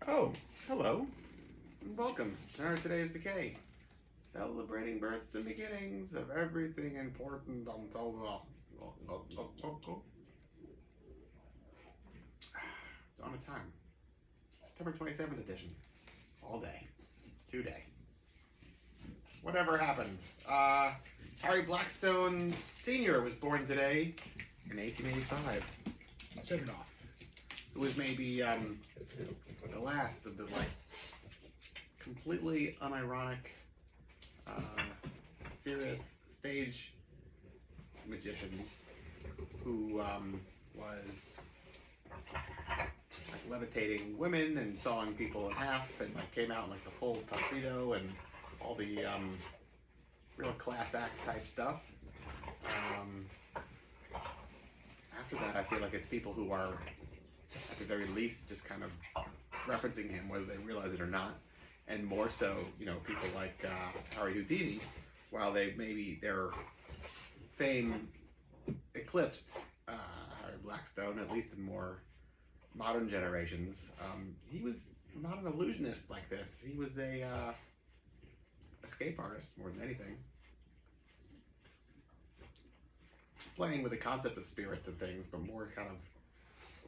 Oh, hello, and welcome to our today's Decay, celebrating births and beginnings of everything important until the dawn of time. September 27th edition, all day, today. Whatever happened? Harry Blackstone Sr. was born today in 1885. Shut it off. Who was maybe the last of the completely unironic, serious stage magicians who was levitating women and sawing people in half and came out in the full tuxedo and all the real class act type stuff. After that, I feel like it's people who are at the very least just kind of referencing him, whether they realize it or not, and more so, people like Harry Houdini, while their fame eclipsed Harry Blackstone, at least in more modern generations. He was not an illusionist like this. He was a escape artist more than anything, playing with the concept of spirits and things, but more kind of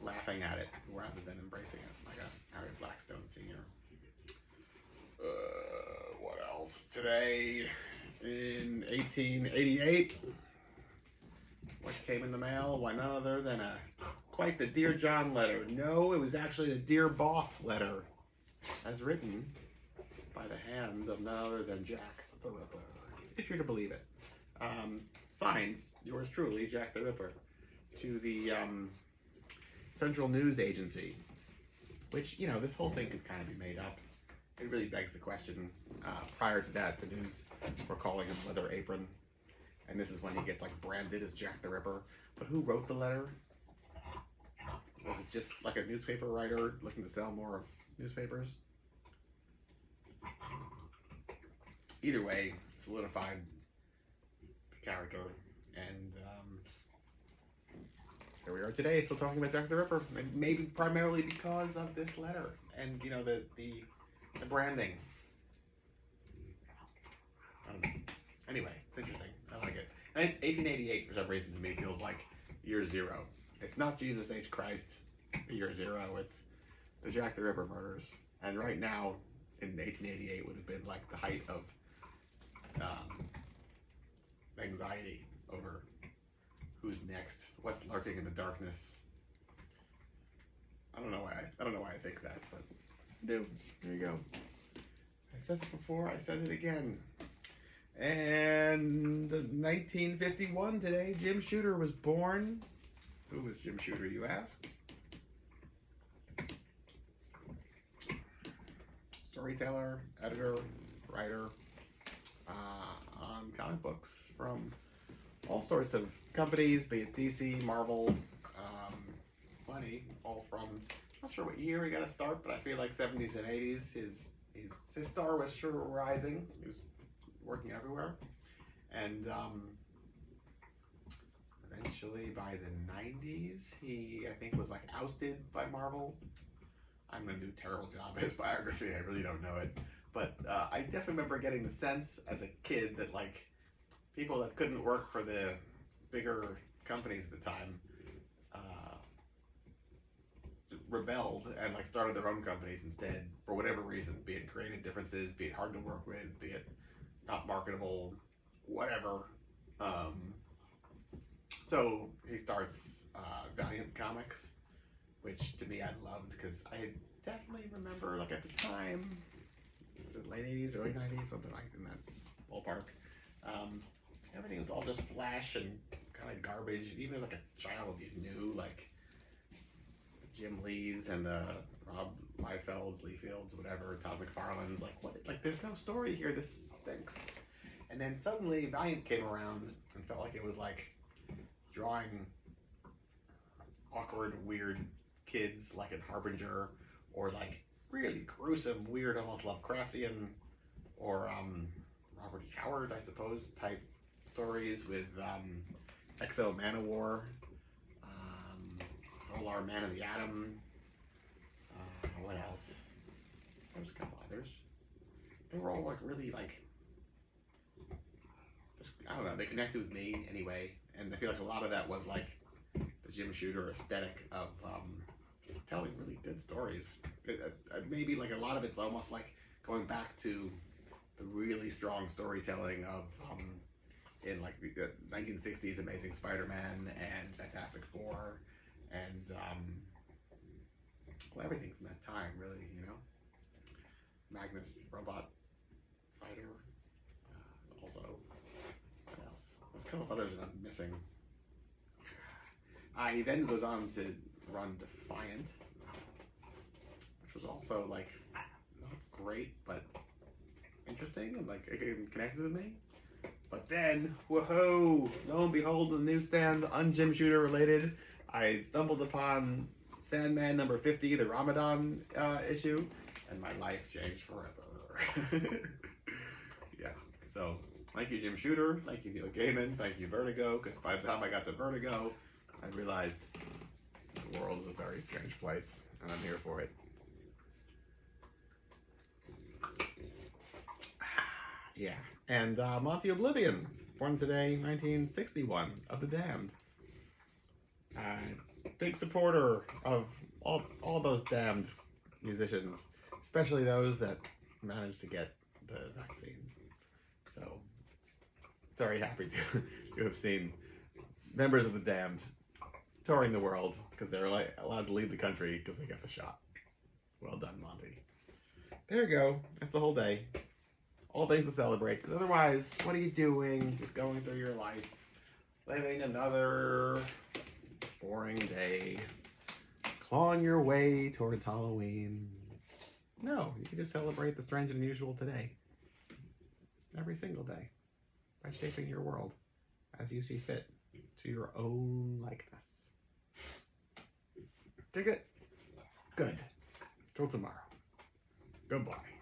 laughing at it rather than embracing it, like a Harry Blackstone Sr. What else? Today, in 1888, what came in the mail? Why, none other than quite the Dear John letter. No, it was actually the Dear Boss letter, as written by the hand of none other than Jack the Ripper, if you're to believe it. Signed, yours truly, Jack the Ripper, to the Central News Agency, which, this whole thing could kind of be made up. It really begs the question. Prior to that, the news were calling him Leather Apron, and this is when he gets branded as Jack the Ripper. But who wrote the letter? Was it just like a newspaper writer looking to sell more newspapers? Either way, solidified the character, and here we are today, still talking about Jack the Ripper, maybe primarily because of this letter and the branding. I don't know. Anyway, it's interesting. I like it. 1888, for some reason, to me feels like year zero. It's not Jesus H. Christ, year zero. It's the Jack the Ripper murders. And right now, in 1888, would have been the height of anxiety over who's next, what's lurking in the darkness. I don't know why I think that, but do. There you go. I said it before, I said it again. And 1951 today, Jim Shooter was born. Who was Jim Shooter, you ask? Storyteller, editor, writer on comic books from all sorts of companies, be it DC, Marvel, plenty, all from, not sure what year he got to start, but I feel like 70s and 80s, his star was sure rising. He was working everywhere. And eventually by the 90s, he, I think, was ousted by Marvel. I'm going to do a terrible job of his biography, I really don't know it. But I definitely remember getting the sense as a kid that people that couldn't work for the bigger companies at the time rebelled and started their own companies instead, for whatever reason, be it creative differences, be it hard to work with, be it not marketable, whatever. So he starts Valiant Comics, which to me I loved because I definitely remember at the time, is it late 80s, early 90s, something like in that ballpark. Everything was all just flash and kind of garbage. Even as a child, you knew the Jim Lees and the Rob Liefelds, Liefels, whatever, Todd McFarlane's. What? There's no story here. This stinks. And then suddenly Valiant came around and felt like it was drawing awkward, weird kids in Harbinger, or really gruesome, weird, almost Lovecraftian, or Robert E. Howard, I suppose, type stories with Exo Manowar, Solar Man of the Atom, what else? There's a couple others. They were all like really like, just, I don't know, they connected with me anyway, and I feel like a lot of that was like the Jim Shooter aesthetic of just telling really good stories. Maybe like a lot of it's almost like going back to the really strong storytelling of in like the 1960s Amazing Spider-Man and Fantastic Four and well, everything from that time, really, you know. Magnus, Robot Fighter, also, what else? There's a couple of others that I'm missing. He then goes on to run Defiant, which was also like not great, but interesting and like it connected with me. But then, whoa! Lo and behold, the newsstand, un-Jim Shooter related, I stumbled upon Sandman number 50, the Ramadan issue, and my life changed forever. Yeah. So, thank you, Jim Shooter. Thank you, Neil Gaiman. Thank you, Vertigo. Because by the time I got to Vertigo, I realized the world is a very strange place, and I'm here for it. Yeah. And Monty Oblivion, born today, 1961, of the Damned. Big supporter of all those damned musicians, especially those that managed to get the vaccine. So, very happy to have seen members of the Damned touring the world because they're allowed to leave the country because they got the shot. Well done, Monty. There you go. That's the whole day. All things to celebrate, because otherwise, what are you doing? Just going through your life, living another boring day, clawing your way towards Halloween. No, you can just celebrate the strange and unusual today. Every single day. By shaping your world as you see fit to your own likeness. Dig it? Good. Till tomorrow. Goodbye.